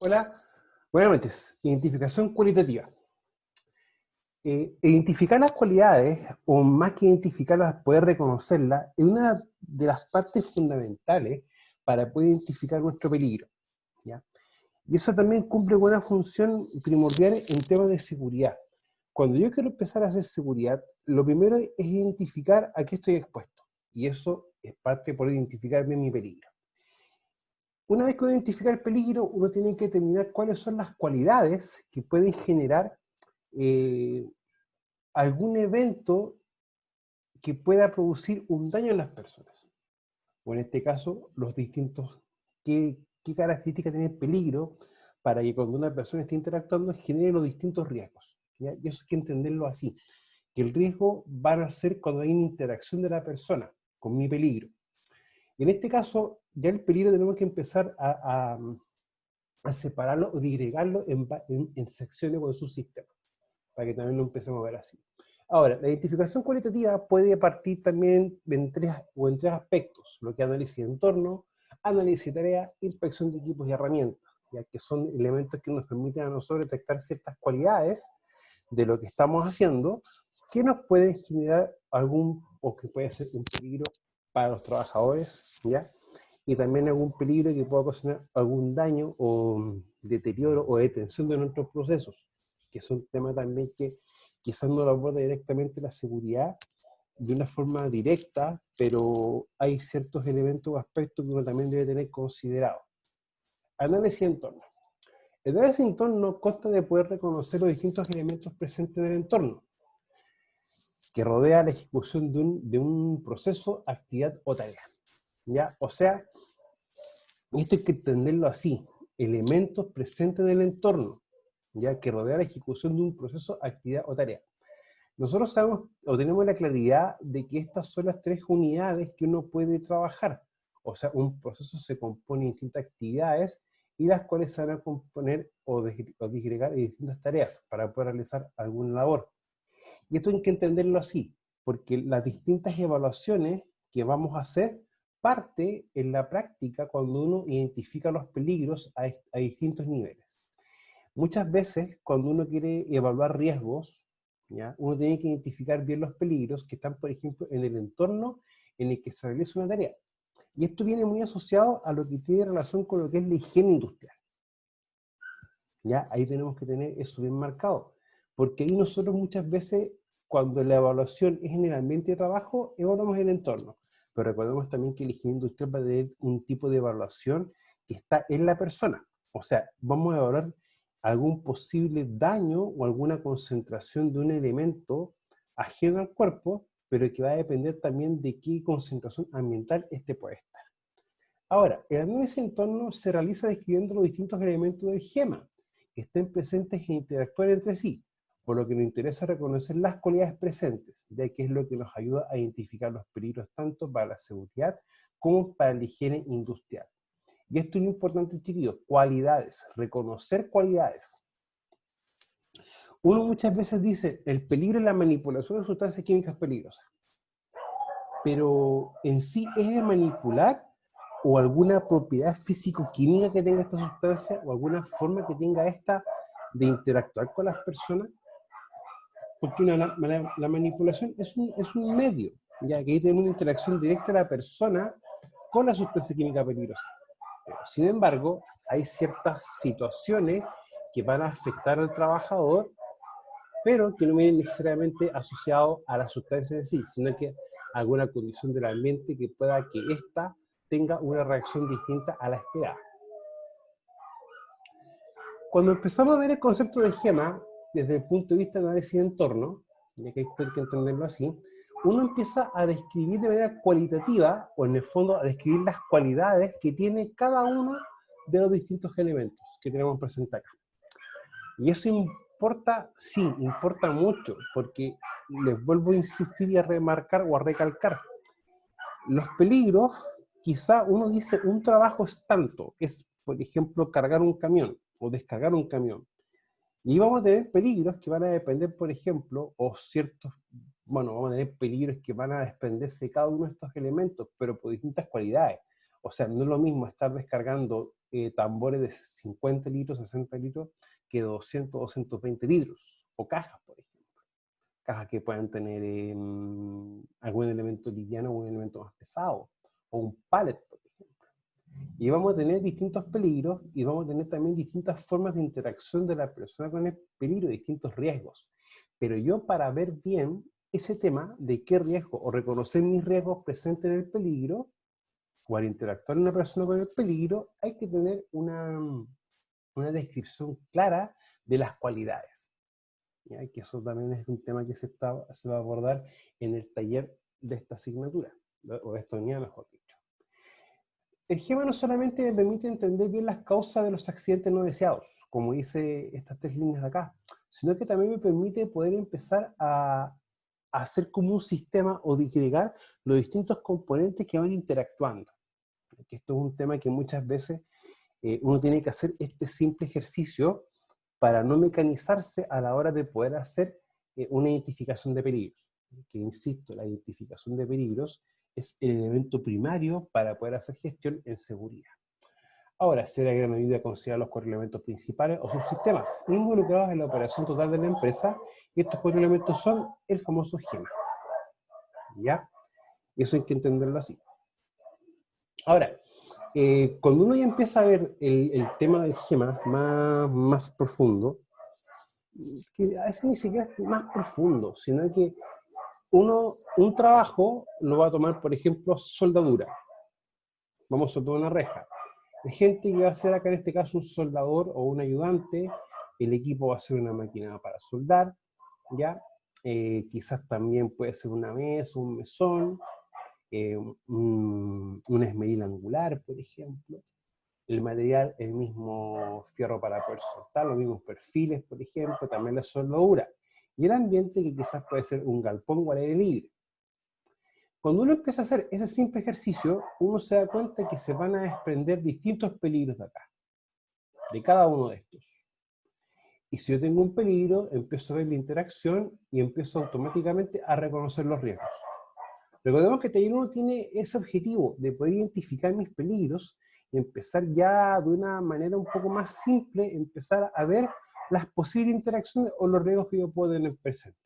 Hola, buenas noches. Identificación cualitativa. Identificar las cualidades, o más que identificarlas, poder reconocerlas, es una de las partes fundamentales para poder identificar nuestro peligro, ¿ya? Y eso también cumple con una función primordial en temas de seguridad. Cuando yo quiero empezar a hacer seguridad, lo primero es identificar a qué estoy expuesto. Y eso es parte por identificar bien mi peligro. Una vez que uno identifica el peligro, uno tiene que determinar cuáles son las cualidades que pueden generar eh, algún evento que pueda producir un daño en las personas. O en este caso, los distintos, qué características tiene el peligro para que cuando una persona esté interactuando genere los distintos riesgos, ¿ya? Y eso hay que entenderlo así, que el riesgo va a ser cuando hay una interacción de la persona con mi peligro. En este caso, ya el peligro tenemos que empezar a separarlo o disgregarlo en secciones o en subsistemas, para que también lo empecemos a ver así. Ahora, la identificación cualitativa puede partir también en tres aspectos, lo que es análisis de entorno, análisis de tareas, inspección de equipos y herramientas, ya que son elementos que nos permiten a nosotros detectar ciertas cualidades de lo que estamos haciendo que nos pueden generar algún, o que puede ser un peligro para los trabajadores, ¿ya? Y también algún peligro que pueda ocasionar algún daño o deterioro o detención de nuestros procesos, que es un tema también que quizás no lo aborda directamente la seguridad de una forma directa, pero hay ciertos elementos o aspectos que uno también debe tener considerado. Análisis de entorno. El análisis de entorno consta de poder reconocer los distintos elementos presentes en el entorno, que rodea la ejecución de un proceso, actividad o tarea, ¿ya? O sea, esto hay que entenderlo así, elementos presentes en el entorno, ya que rodea la ejecución de un proceso, actividad o tarea. Nosotros sabemos o tenemos la claridad de que estas son las tres unidades que uno puede trabajar. O sea, un proceso se compone de distintas actividades y las cuales se van a componer o disgregar en distintas tareas para poder realizar alguna labor. Y esto hay que entenderlo así, porque las distintas evaluaciones que vamos a hacer parte en la práctica cuando uno identifica los peligros a distintos niveles. Muchas veces, cuando uno quiere evaluar riesgos, ¿ya? Uno tiene que identificar bien los peligros que están, por ejemplo, en el entorno en el que se realiza una tarea. Y esto viene muy asociado a lo que tiene relación con lo que es la higiene industrial, ¿ya? Ahí tenemos que tener eso bien marcado, porque ahí nosotros muchas veces, cuando la evaluación es en el ambiente de trabajo, evaluamos el entorno. Pero recordemos también que la higiene industrial va a tener un tipo de evaluación que está en la persona. O sea, vamos a evaluar algún posible daño o alguna concentración de un elemento ajeno al cuerpo, pero que va a depender también de qué concentración ambiental este puede estar. Ahora, el análisis de entorno se realiza describiendo los distintos elementos del GEMA, que estén presentes e interactúen entre sí, por lo que nos interesa reconocer las cualidades presentes, ya que es lo que nos ayuda a identificar los peligros tanto para la seguridad como para la higiene industrial. Y esto es lo importante, chiquillos, cualidades, reconocer cualidades. Uno muchas veces dice, el peligro es la manipulación de sustancias químicas peligrosas, pero en sí es el manipular o alguna propiedad físico-química que tenga esta sustancia o alguna forma que tenga esta de interactuar con las personas, porque la manipulación es un medio, ya que ahí tenemos una interacción directa de la persona con la sustancia química peligrosa. Pero, sin embargo, hay ciertas situaciones que van a afectar al trabajador, pero que no vienen necesariamente asociados a la sustancia en sí, sino que a alguna condición del ambiente que pueda que ésta tenga una reacción distinta a la esperada. Cuando empezamos a ver el concepto de GEMA, desde el punto de vista de análisis de entorno, ya que esto hay que entenderlo así, uno empieza a describir de manera cualitativa, o en el fondo a describir las cualidades que tiene cada uno de los distintos elementos que tenemos presentes acá. Y eso importa, sí, importa mucho, porque les vuelvo a insistir y a remarcar o a recalcar. Los peligros, quizá uno dice, un trabajo es tanto, es, por ejemplo, cargar un camión o descargar un camión. Y vamos a tener peligros que van a depender, por ejemplo, o ciertos, bueno, vamos a tener peligros que van a desprenderse de cada uno de estos elementos, pero por distintas cualidades. O sea, no es lo mismo estar descargando tambores de 50 litros, 60 litros, que 200, 220 litros, o cajas, por ejemplo. Cajas que puedan tener algún elemento liviano o un elemento más pesado, o un pallet, por ejemplo. Y vamos a tener distintos peligros, y vamos a tener también distintas formas de interacción de la persona con el peligro, distintos riesgos. Pero yo, para ver bien ese tema de qué riesgo, o reconocer mis riesgos presentes en el peligro, o al interactuar una persona con el peligro, hay que tener una descripción clara de las cualidades. ¿Ya? Que eso también es un tema que se va a abordar en el taller de esta asignatura, o de esta unidad, mejor dicho. El GEMA no solamente me permite entender bien las causas de los accidentes no deseados, como dice estas 3 líneas de acá, sino que también me permite poder empezar a hacer como un sistema, o disgregar los distintos componentes que van interactuando. Que esto es un tema que muchas veces uno tiene que hacer este simple ejercicio para no mecanizarse a la hora de poder hacer una identificación de peligros. Que, insisto, la identificación de peligros es el elemento primario para poder hacer gestión en seguridad. Ahora, se debe en gran medida considerar los 4 elementos principales o subsistemas involucrados en la operación total de la empresa, y estos 4 elementos son el famoso GEMA. ¿Ya? Y eso hay que entenderlo así. Ahora, cuando uno ya empieza a ver el tema del GEMA más profundo, que a veces ni siquiera es más profundo, sino que un trabajo lo va a tomar, por ejemplo, soldadura. Vamos a soldar una reja. Hay gente que va a ser acá en este caso un soldador o un ayudante, el equipo va a ser una máquina para soldar, ¿ya? Quizás también puede ser una mesa, un mesón, una esmeril angular, por ejemplo. El material, el mismo fierro para poder soltar, los mismos perfiles, por ejemplo, también la soldadura. Y el ambiente, que quizás puede ser un galpón o al aire libre. Cuando uno empieza a hacer ese simple ejercicio, uno se da cuenta que se van a desprender distintos peligros de acá, de cada uno de estos. Y si yo tengo un peligro, empiezo a ver la interacción y empiezo automáticamente a reconocer los riesgos. Recordemos que Taller 1 tiene ese objetivo de poder identificar mis peligros y empezar ya de una manera un poco más simple, empezar a ver las posibles interacciones o los riesgos que yo puedo tener presente.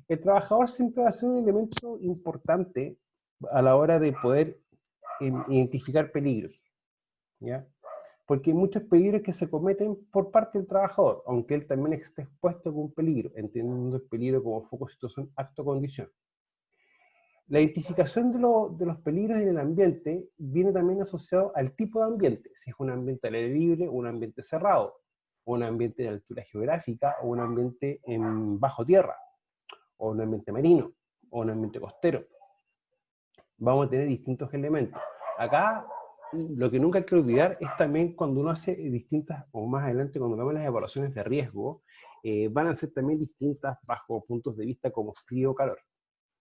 El trabajador siempre va a ser un elemento importante a la hora de poder identificar peligros, ¿ya? Porque hay muchos peligros que se cometen por parte del trabajador, aunque él también esté expuesto con un peligro, entendiendo el peligro como foco, situación, acto, condición. La identificación de los peligros en el ambiente viene también asociado al tipo de ambiente, si es un ambiente al aire libre, un ambiente cerrado, o un ambiente de altura geográfica, o un ambiente en bajo tierra, o un ambiente marino, o un ambiente costero. Vamos a tener distintos elementos. Acá, lo que nunca hay que olvidar es también cuando uno hace distintas, o más adelante cuando hagamos las evaluaciones de riesgo, van a ser también distintas bajo puntos de vista como frío o calor.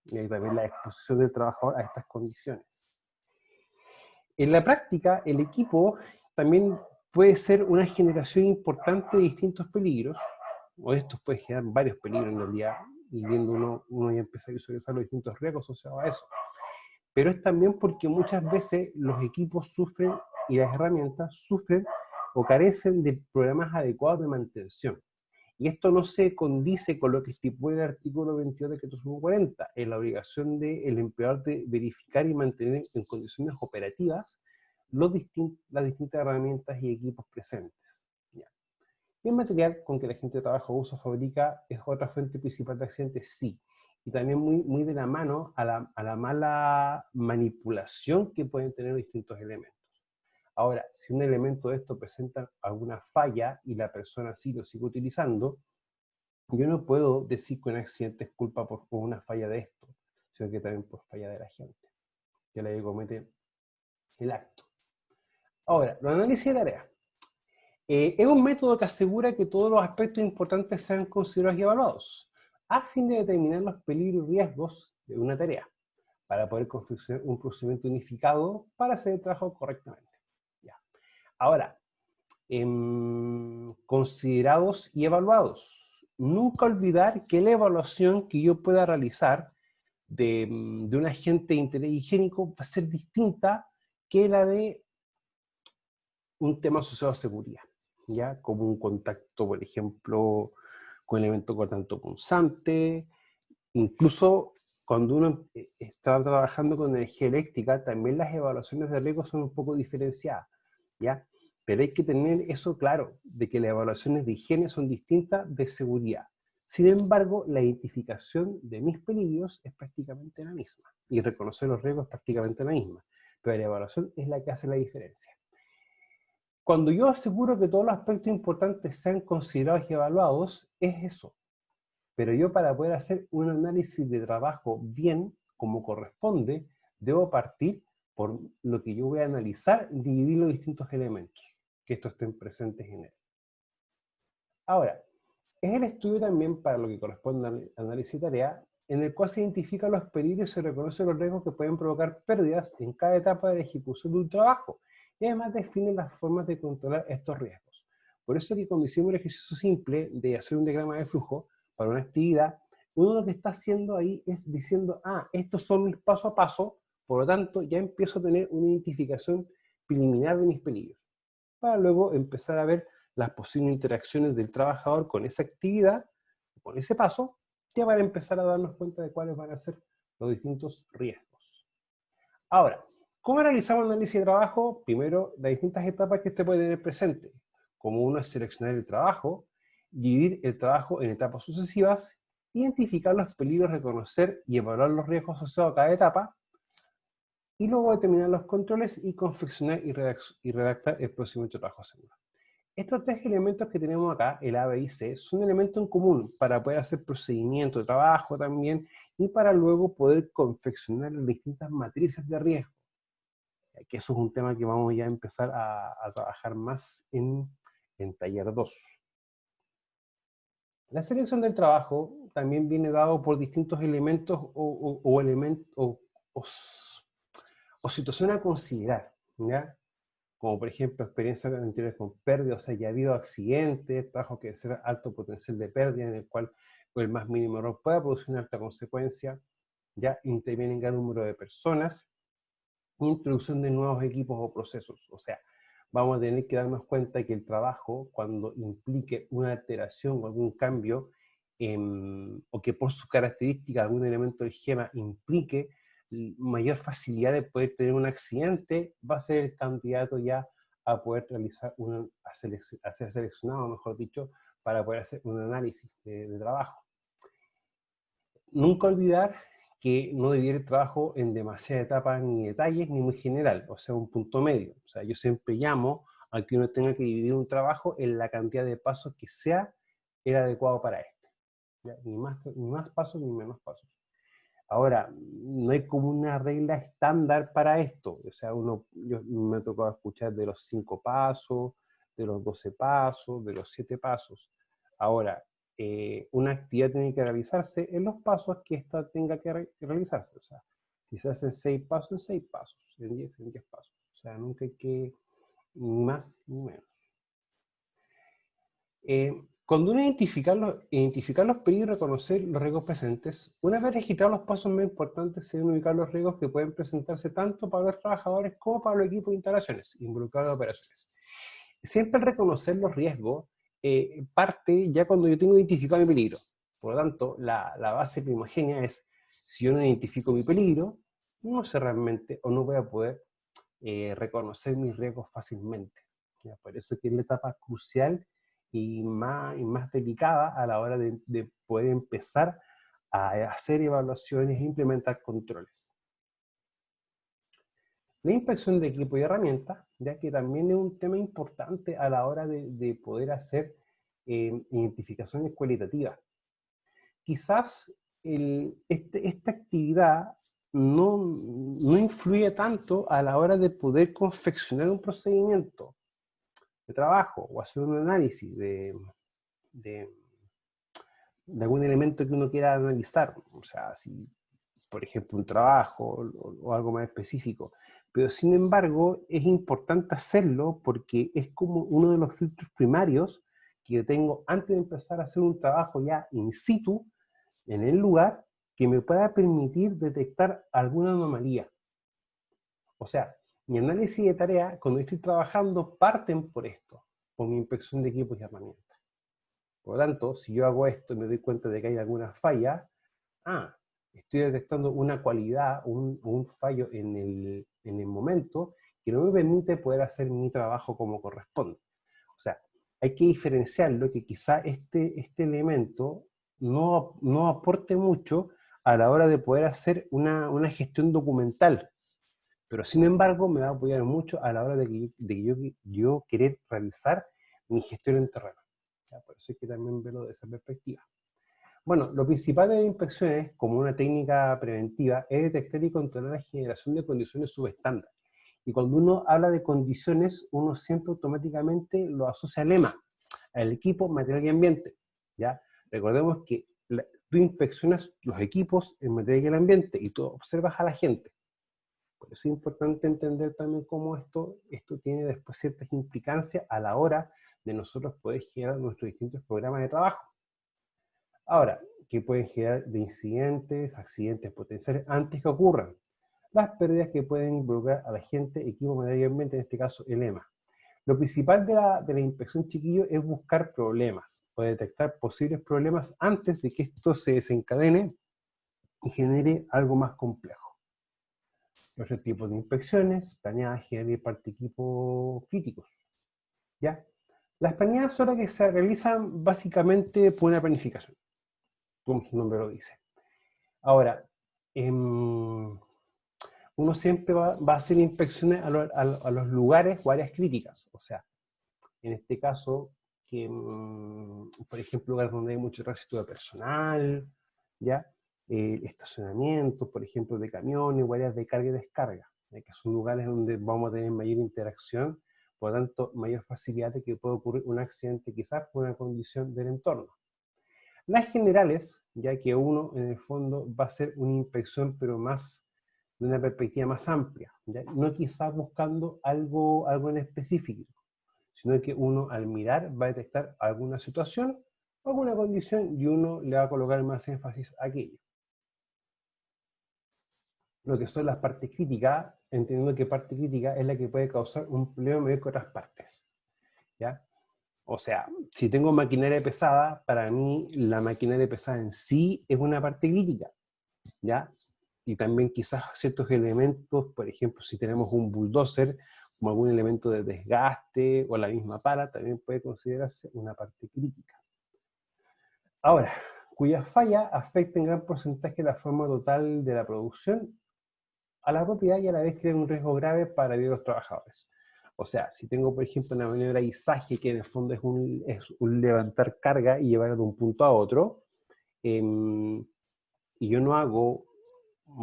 Y también la exposición del trabajador a estas condiciones. En la práctica, el equipo también puede ser una generación importante de distintos peligros, o estos pueden generar varios peligros en realidad, y viendo uno ya empieza a visualizar los distintos riesgos asociados a eso. Pero es también porque muchas veces los equipos sufren, y las herramientas sufren o carecen de programas adecuados de mantención. Y esto no se condice con lo que estipula el artículo 22 del Decreto 40, en la obligación del empleador de verificar y mantener en condiciones operativas las distintas herramientas y equipos presentes. ¿Ya? Y el material con que la gente trabaja, usa o fabrica es otra fuente principal de accidentes, sí. Y también muy de la mano a la mala manipulación que pueden tener distintos elementos. Ahora, si un elemento de esto presenta alguna falla y la persona sí lo sigue utilizando, yo no puedo decir que un accidente es culpa por una falla de esto, sino que también por falla de la gente, que la que comete el acto. Ahora, el análisis de tarea. Es un método que asegura que todos los aspectos importantes sean considerados y evaluados, a fin de determinar los peligros y riesgos de una tarea, para poder confeccionar un procedimiento unificado para hacer el trabajo correctamente. Ahora, considerados y evaluados. Nunca olvidar que la evaluación que yo pueda realizar de un agente de interés higiénico va a ser distinta que la de un tema asociado a seguridad, ¿ya? Como un contacto, por ejemplo, con elemento cortante punzante, incluso cuando uno está trabajando con energía eléctrica, también las evaluaciones de riesgo son un poco diferenciadas, ¿ya? Pero hay que tener eso claro, de que las evaluaciones de higiene son distintas de seguridad. Sin embargo, la identificación de mis peligros es prácticamente la misma, y reconocer los riesgos es prácticamente la misma, pero la evaluación es la que hace la diferencia. Cuando yo aseguro que todos los aspectos importantes sean considerados y evaluados, es eso. Pero yo, para poder hacer un análisis de trabajo bien, como corresponde, debo partir por lo que yo voy a analizar, dividir los distintos elementos, que estos estén presentes en él. Ahora, es el estudio también, para lo que corresponde al análisis de tarea, en el cual se identifican los peligros y se reconocen los riesgos que pueden provocar pérdidas en cada etapa de la ejecución de un trabajo, y además define las formas de controlar estos riesgos. Por eso que cuando hicimos el ejercicio simple de hacer un diagrama de flujo para una actividad, uno lo que está haciendo ahí es diciendo, estos son mis paso a paso, por lo tanto ya empiezo a tener una identificación preliminar de mis peligros, para luego empezar a ver las posibles interacciones del trabajador con esa actividad, con ese paso, ya van a empezar a darnos cuenta de cuáles van a ser los distintos riesgos. Ahora, ¿cómo realizamos el análisis de trabajo? Primero, las distintas etapas que usted puede tener presente. Como uno es seleccionar el trabajo, dividir el trabajo en etapas sucesivas, identificar los peligros, reconocer y evaluar los riesgos asociados a cada etapa, y luego determinar los controles y confeccionar y redactar el procedimiento de trabajo seguro. Estos tres elementos que tenemos acá, el A, B y C, son elementos en común para poder hacer procedimiento de trabajo también, y para luego poder confeccionar las distintas matrices de riesgo. Que eso es un tema que vamos ya a empezar a trabajar más en taller 2. La selección del trabajo también viene dado por distintos elementos o situaciones a considerar, ¿ya? Como por ejemplo experiencias anteriores con pérdida, o sea, ya ha habido accidentes, trabajo que ser alto potencial de pérdida, en el cual el más mínimo error pueda producir una alta consecuencia, ya intervienen gran número de personas, introducción de nuevos equipos o procesos, o sea, vamos a tener que darnos cuenta que el trabajo, cuando implique una alteración o algún cambio, o que por sus características algún elemento del esquema implique mayor facilidad de poder tener un accidente, va a ser el candidato ya a poder realizar a ser seleccionado, mejor dicho, para poder hacer un análisis de trabajo. Nunca olvidar que no dividir el trabajo en demasiadas etapas ni detalles, ni muy general, o sea, un punto medio. O sea, yo siempre llamo a que uno tenga que dividir un trabajo en la cantidad de pasos que sea el adecuado para este. ¿Ya? Ni más pasos ni menos pasos. Ahora, no hay como una regla estándar para esto. O sea, yo me ha tocado escuchar de los 5 pasos, de los 12 pasos, de los 7 pasos. Ahora, una actividad tiene que realizarse en los pasos que ésta tenga que realizarse. O sea, quizás en 6 pasos, en 6 pasos, en 10 pasos. O sea, nunca hay que ni más ni menos. Cuando uno identifica los peligros y reconocer los riesgos presentes, una vez registrados los pasos más importantes, se deben ubicar los riesgos que pueden presentarse tanto para los trabajadores como para los equipos de instalaciones involucrados en operaciones. Siempre reconocer los riesgos parte ya cuando yo tengo identificado mi peligro. Por lo tanto, la base primogénea es, si yo no identifico mi peligro, no sé realmente o no voy a poder reconocer mis riesgos fácilmente. ¿Ya? Por eso que es la etapa crucial y más delicada a la hora de poder empezar a hacer evaluaciones e implementar controles. La inspección de equipo y herramientas, ya que también es un tema importante a la hora de poder hacer identificaciones cualitativas. Quizás esta actividad no influye tanto a la hora de poder confeccionar un procedimiento de trabajo o hacer un análisis de algún elemento que uno quiera analizar, o sea, si por ejemplo un trabajo o algo más específico, pero sin embargo es importante hacerlo porque es como uno de los filtros primarios que yo tengo antes de empezar a hacer un trabajo ya in situ, en el lugar, que me pueda permitir detectar alguna anomalía. O sea, Mi análisis de tarea, cuando estoy trabajando, parten por esto, por mi inspección de equipos y herramientas. Por lo tanto, si yo hago esto y me doy cuenta de que hay alguna falla, estoy detectando una cualidad, un fallo en el momento que no me permite poder hacer mi trabajo como corresponde. O sea, hay que diferenciarlo, que quizá este elemento no aporte mucho a la hora de poder hacer una gestión documental, pero sin embargo me va a apoyar mucho a la hora de que yo querer realizar mi gestión en terreno. ¿Ya? Por eso es que también veo de esa perspectiva. Bueno, lo principal de las inspecciones, como una técnica preventiva, es detectar y controlar la generación de condiciones subestándar. Y cuando uno habla de condiciones, uno siempre automáticamente lo asocia al EMA, al equipo, material y ambiente. ¿Ya? Recordemos que tú inspeccionas los equipos, el material y el ambiente, y tú observas a la gente. Por eso es importante entender también cómo esto tiene después ciertas implicancias a la hora de nosotros poder generar nuestros distintos programas de trabajo. Ahora, ¿qué pueden generar de incidentes, accidentes potenciales antes que ocurran? Las pérdidas que pueden involucrar a la gente, equipo, material y ambiente, en este caso el EMA. Lo principal de la inspección, chiquillo, es buscar problemas o detectar posibles problemas antes de que esto se desencadene y genere algo más complejo. Otros tipos de inspecciones, planeadas, general y parte equipo críticos. ¿Ya? Las planeadas son las que se realizan básicamente por una planificación, como su nombre lo dice. Ahora, uno siempre va a hacer inspecciones a los lugares o áreas críticas. O sea, en este caso, por ejemplo, lugares donde hay mucho tránsito de personal, ¿ya? Estacionamientos, por ejemplo, de camiones, o áreas de carga y descarga, que son lugares donde vamos a tener mayor interacción, por lo tanto, mayor facilidad de que pueda ocurrir un accidente quizás por una condición del entorno. Las generales, ya que uno en el fondo va a hacer una inspección, pero más de una perspectiva más amplia, ¿ya? No quizás buscando algo en específico, sino que uno al mirar va a detectar alguna situación, alguna condición, y uno le va a colocar más énfasis a aquello. Lo que son las partes críticas, entendiendo que parte crítica es la que puede causar un problema mayor que otras partes, ¿ya? O sea, si tengo maquinaria pesada, para mí la maquinaria pesada en sí es una parte crítica, ¿ya? Y también quizás ciertos elementos, por ejemplo, si tenemos un bulldozer, como algún elemento de desgaste o la misma pala, también puede considerarse una parte crítica. Ahora, cuyas fallas afecten en gran porcentaje la forma total de la producción a la propiedad y a la vez crean un riesgo grave para los trabajadores. O sea, si tengo, por ejemplo, una maniobra de izaje, que en el fondo es un levantar carga y llevarla de un punto a otro, y yo no hago,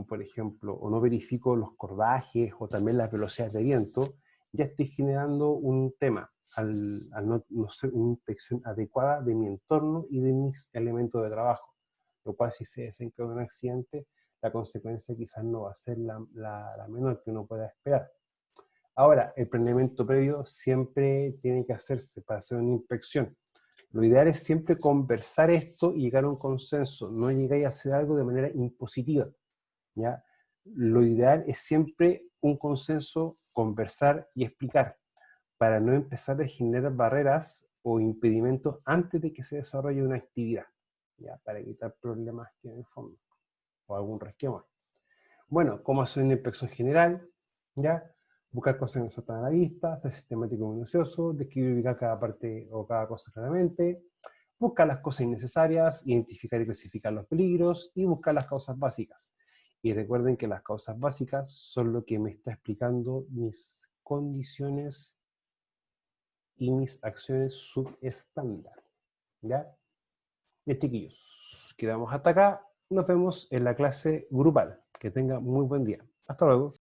por ejemplo, o no verifico los cordajes o también las velocidades de viento, ya estoy generando un tema al no ser una inspección adecuada de mi entorno y de mis elementos de trabajo, lo cual si se desencadena un accidente, la consecuencia quizás no va a ser la menor que uno pueda esperar. Ahora, el planeamiento previo siempre tiene que hacerse para hacer una inspección. Lo ideal es siempre conversar esto y llegar a un consenso, no llegar a hacer algo de manera impositiva, ¿ya? Lo ideal es siempre un consenso, conversar y explicar, para no empezar a generar barreras o impedimentos antes de que se desarrolle una actividad, ¿ya? Para evitar problemas que en el fondo, o algún resquemor. Bueno, ¿cómo hacer una inspección general? ¿Ya? Buscar cosas que no saltan a la vista, ser sistemático y minucioso, describir cada parte o cada cosa claramente, buscar las cosas innecesarias, identificar y clasificar los peligros y buscar las causas básicas. Y recuerden que las causas básicas son lo que me está explicando mis condiciones y mis acciones subestándar. ¿Ya? Bien, chiquillos, quedamos hasta acá. Nos vemos en la clase grupal. Que tengan muy buen día. Hasta luego.